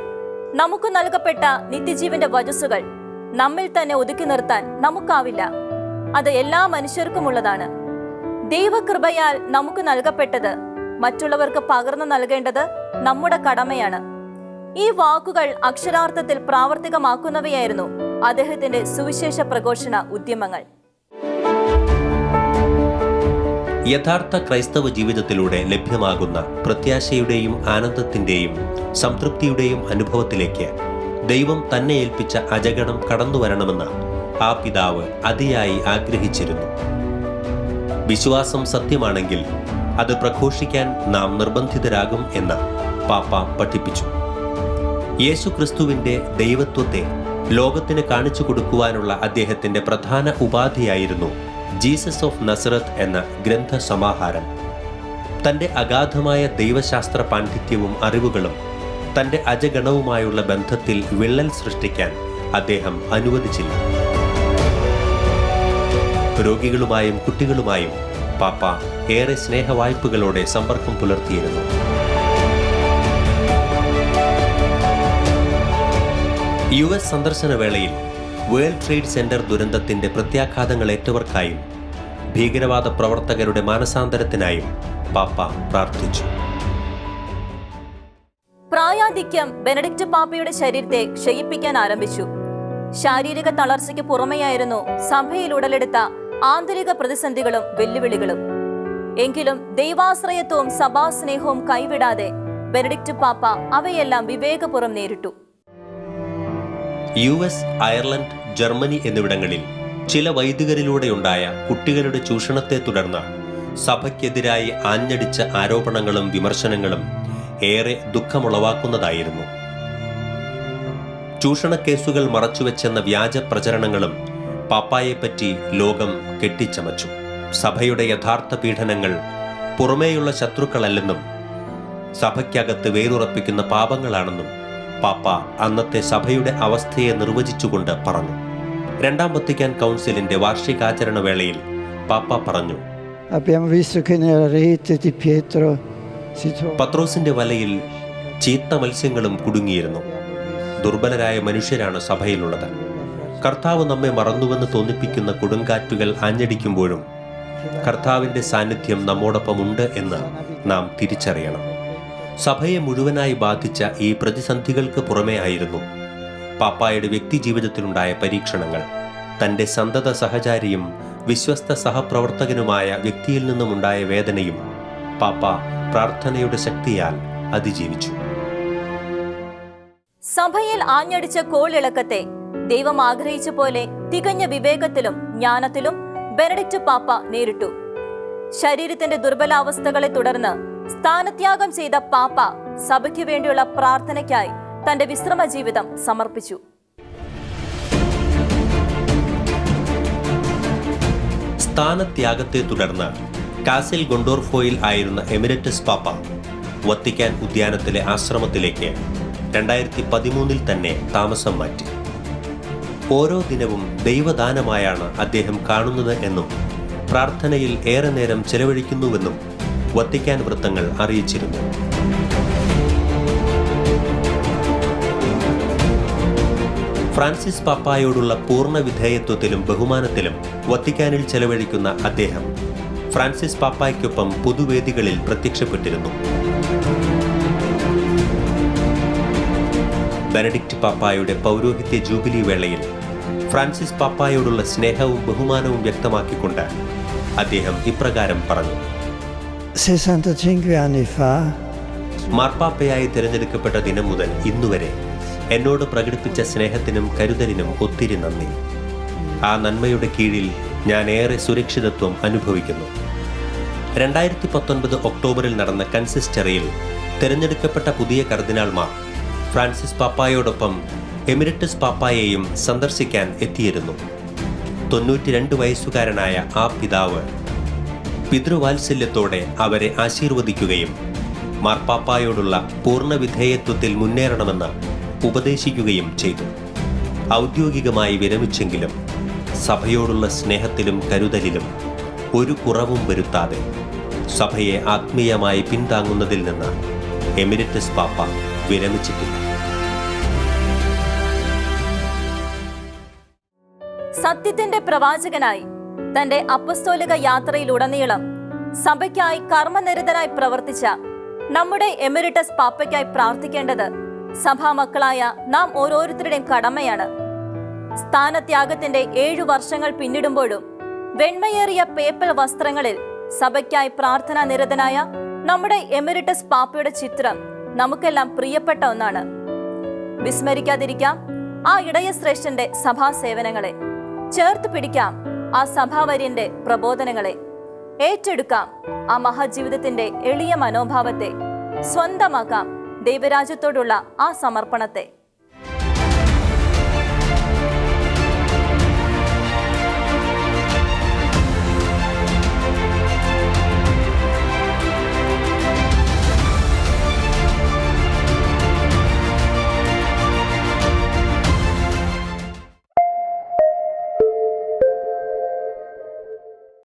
നമുക്ക് നൽകപ്പെട്ട നിത്യജീവന്റെ വചസ്സുകൾ നമ്മിൽ തന്നെ ഒതുക്കി നിർത്താൻ നമുക്കാവില്ല. അത് എല്ലാ മനുഷ്യർക്കുമുള്ളതാണ്. ദൈവകൃപയാൽ നമുക്ക് നൽകപ്പെട്ടത് മറ്റുള്ളവർക്ക് പകർന്നു നൽകേണ്ടത് നമ്മുടെ കടമയാണ്. ഈ വാക്കുകൾ അക്ഷരാർത്ഥത്തിൽ പ്രാവർത്തികമാക്കുന്നവയായിരുന്നു അദ്ദേഹത്തിന്റെ സുവിശേഷ പ്രഘോഷണ ഉദ്യമങ്ങൾ. യഥാർത്ഥ ക്രൈസ്തവ ജീവിതത്തിലൂടെ ലഭ്യമാകുന്ന പ്രത്യാശയുടെയും ആനന്ദത്തിന്റെയും സംതൃപ്തിയുടെയും അനുഭവത്തിലേക്ക് ദൈവം തന്നെ ഏൽപ്പിച്ച അജഗണം കടന്നുവരണമെന്ന് ആ പിതാവ് അതിയായി ആഗ്രഹിച്ചിരുന്നു. വിശ്വാസം സത്യമാണെങ്കിൽ അത് പ്രഘോഷിക്കാൻ നാം നിർബന്ധിതരാകും എന്ന് പാപ്പ പഠിപ്പിച്ചു. യേശു ക്രിസ്തുവിന്റെ ദൈവത്വത്തെ ലോകത്തിന് കാണിച്ചു കൊടുക്കുവാനുള്ള അദ്ദേഹത്തിന്റെ പ്രധാന ഉപാധിയായിരുന്നു ജീസസ് ഓഫ് നസറത്ത് എന്ന ഗ്രന്ഥ സമാഹാരം. തന്റെ അഗാധമായ ദൈവശാസ്ത്ര പാണ്ഡിത്യവും അറിവുകളും തന്റെ അജഗണവുമായുള്ള ബന്ധത്തിൽ വിള്ളൽ സൃഷ്ടിക്കാൻ അദ്ദേഹം അനുവദിച്ചില്ല. രോഗികളുമായും കുട്ടികളുമായും പാപ്പ ഏറെ സ്നേഹവായ്പകളോടെ സമ്പർക്കം പുലർത്തിയിരുന്നു. US സന്ദർശന വേളയിൽ വേൾഡ് ട്രേഡ് സെന്റർ ദുരന്തത്തിന്റെ പ്രത്യാഘാതങ്ങൾ ഏറ്റവർക്കായും ഭീകരവാദ പ്രവർത്തകരുടെ മാനസാന്തരത്തിനായും പാപ്പ പ്രാർത്ഥിച്ചു. പ്രായാധിക്യം ബെനഡിക്റ്റ് പാപ്പയുടെ ശരീരത്തെ ക്ഷയിപ്പിക്കാൻ ആരംഭിച്ചു. ശാരീരിക തളർച്ചയ്ക്ക് പുറമെയായിരുന്നു സഭയിൽ ഉടലെടുത്ത ആന്തരിക പ്രതിസന്ധികളും വെല്ലുവിളികളും. എങ്കിലും ദൈവാശ്രയത്വവും സഭാസ്നേഹവും കൈവിടാതെ ബെനഡിക്റ്റ് പാപ്പ അവയെല്ലാം വിവേകപൂർവ്വം നേരിട്ടു. US, അയർലൻഡ്, ജർമ്മനി എന്നിവിടങ്ങളിൽ ചില വൈദികരിലൂടെയുണ്ടായ കുട്ടികളുടെ ചൂഷണത്തെ തുടർന്ന് സഭയ്ക്കെതിരായി ആഞ്ഞടിച്ച ആരോപണങ്ങളും വിമർശനങ്ങളും ഏറെ ദുഃഖമുളവാക്കുന്നതായിരുന്നു. ചൂഷണക്കേസുകൾ മറച്ചുവെച്ചെന്ന വ്യാജ പ്രചരണങ്ങളും പാപ്പായെപ്പറ്റി ലോകം കെട്ടിച്ചമച്ചു. സഭയുടെ യഥാർത്ഥ പീഡനങ്ങൾ പുറമേയുള്ള ശത്രുക്കളല്ലെന്നും സഭയ്ക്കകത്ത് വേരുറപ്പിക്കുന്ന പാപങ്ങളാണെന്നും പാപ്പ അന്നത്തെ സഭയുടെ അവസ്ഥയെ നിർവചിച്ചുകൊണ്ട് പറഞ്ഞു. രണ്ടാം വത്തിക്കാൻ കൗൺസിലിന്റെ വാർഷികാചരണ വേളയിൽ പാപ്പ പറഞ്ഞു, പത്രോസിന്റെ വലയിൽ ചീത്ത മത്സ്യങ്ങളും കുടുങ്ങിയിരുന്നു. ദുർബലരായ മനുഷ്യരാണ് സഭയിലുള്ളത്. കർത്താവ് നമ്മെ മറന്നുവെന്ന് തോന്നിപ്പിക്കുന്ന കൊടുങ്കാറ്റുകൾ ആഞ്ഞടിക്കുമ്പോഴും കർത്താവിന്റെ സാന്നിധ്യം നമ്മോടൊപ്പമുണ്ട് എന്ന് നാം തിരിച്ചറിയണം. സഭയെ മുഴുവനായി ബാധിച്ച ഈ പ്രതിസന്ധികൾക്ക് പുറമേ ആയിരുന്നു പാപ്പായുടെ വ്യക്തിജീവിതത്തിലുണ്ടായ പരീക്ഷണങ്ങൾ. തൻ്റെ സന്തത സഹചാരിയും വിശ്വസ്ത സഹപ്രവർത്തകനുമായ വ്യക്തിയിൽ നിന്നുമുണ്ടായ വേദനയും പാപ്പ പ്രാർത്ഥനയുടെ ശക്തിയാൽ അതിജീവിച്ചു. സഭയിൽ ആഞ്ഞടിച്ച കോളിളക്കത്തെ ദൈവം ആഗ്രഹിച്ച പോലെ തികഞ്ഞ വിവേകത്തിലും ജ്ഞാനത്തിലും ബെനഡിക്റ്റ് പാപ്പ നേരിട്ടു. ശരീരത്തിന്റെ ദുർബലാവസ്ഥകളെ തുടർന്ന് സ്ഥാനത്യാഗം ചെയ്ത പാപ്പ സഭയ്ക്ക് വേണ്ടിയുള്ള പ്രാർത്ഥനയ്ക്കായി തന്റെ വിശ്രമ ജീവിതം സമർപ്പിച്ചു. സ്ഥാനത്യാഗത്തെ തുടർന്ന് കാസിൽ ഗൊണ്ടോർഫോയിൽ ആയിരുന്ന എമിരറ്റസ് പാപ്പ വത്തിക്കാൻ ഉദ്യാനത്തിലെ ആശ്രമത്തിലേക്ക് 2013 തന്നെ താമസം മാറ്റി. ഓരോ ദിനവും ദൈവദാനമായാണ് അദ്ദേഹം കാണുന്നത് എന്നും പ്രാർത്ഥനയിൽ ഏറെ നേരം ചെലവഴിക്കുന്നുവെന്നും വത്തിക്കാൻ വൃത്തങ്ങൾ അറിയിച്ചിരുന്നു. ഫ്രാൻസിസ് പാപ്പായോടുള്ള പൂർണ്ണ വിധേയത്വത്തിലും ബഹുമാനത്തിലും വത്തിക്കാനിൽ ചെലവഴിക്കുന്ന അദ്ദേഹം ഫ്രാൻസിസ് പാപ്പായ്ക്കൊപ്പം പൊതുവേദികളിൽ പ്രത്യക്ഷപ്പെട്ടിരുന്നു. ബെനഡിക്റ്റ് പാപ്പായുടെ പൗരോഹിത്യ ജൂബിലി വേളയിൽ ഫ്രാൻസിസ് പാപ്പായോടുള്ള സ്നേഹവും ബഹുമാനവും വ്യക്തമാക്കിക്കൊണ്ട് അദ്ദേഹം ഇപ്രകാരം പറഞ്ഞു: 65 anni fa മാർപ്പാപ്പയായി തിരഞ്ഞെടുക്കപ്പെട്ട ദിനം മുതൽ ഇന്നുവരെ എന്നോട് പ്രകടിപ്പിച്ച സ്നേഹത്തിനും കരുതലിനും ഒത്തിരി നന്ദി. ആ നന്മയുടെ കീഴിൽ ഞാൻ ഏറെ സുരക്ഷിതത്വം അനുഭവിക്കുന്നു. 2019 ഒക്ടോബറിൽ നടന്ന കൺസിസ്റ്ററിയിൽ തിരഞ്ഞെടുക്കപ്പെട്ട പുതിയ കർദിനാൾമാർ ഫ്രാൻസിസ് പാപ്പായോടൊപ്പം എമിരറ്റസ് പാപ്പായെയും സന്ദർശിക്കാൻ എത്തിയിരുന്നു. 92 വയസ്സുകാരനായ ആ പിതാവ് പിതൃവാത്സല്യത്തോടെ അവരെ ആശീർവദിക്കുകയും മാർപ്പാപ്പായോടുള്ള പൂർണ്ണ വിധേയത്വത്തിൽ മുന്നേറണമെന്ന് ഉപദേശിക്കുകയും ചെയ്തു. ഔദ്യോഗികമായി വിരമിച്ചെങ്കിലും സഭയോടുള്ള സ്നേഹത്തിലും കരുതലിലും ഒരു കുറവും വരുത്താതെ സഭയെ ആത്മീയമായി പിന്താങ്ങുന്നതിൽ നിന്ന് എമിരറ്റസ് പാപ്പ വിരമിച്ചിട്ടില്ല. സത്യത്തിന്റെ പ്രവാചകനായി തന്റെ അപ്പസ്തോലിക യാത്രയിലുടനീളം സഭയ്ക്കായി കർമ്മനിരതനായി പ്രവർത്തിച്ച നമ്മുടെ എമിരറ്റസ് പാപ്പയ്ക്കായി പ്രാർത്ഥിക്കേണ്ടത് സഭാമക്കളായ നാം ഓരോരുത്തരുടെയും കടമയാണ്. സ്ഥാനത്യാഗത്തിന്റെ 7 വർഷങ്ങൾ പിന്നിടുമ്പോഴും വെണ്മയേറിയ പേപ്പൽ വസ്ത്രങ്ങളിൽ സഭയ്ക്കായി പ്രാർത്ഥനാ നിരതനായ നമ്മുടെ എമിരറ്റസ് പാപ്പയുടെ ചിത്രം നമുക്കെല്ലാം പ്രിയപ്പെട്ട ഒന്നാണ്. വിസ്മരിക്കാതിരിക്കാം ആ ഇടയശ്രേഷ്ഠന്റെ സഭാസേവനങ്ങളെ, ചേർത്ത് പിടിക്കാം ആ സഭാവര്യന്റെ പ്രബോധനങ്ങളെ, ഏറ്റെടുക്കാം ആ മഹാജീവിതത്തിന്റെ എളിയ മനോഭാവത്തെ, സ്വന്തമാക്കാം ദൈവരാജ്യത്തോടുള്ള ആ സമർപ്പണത്തെ.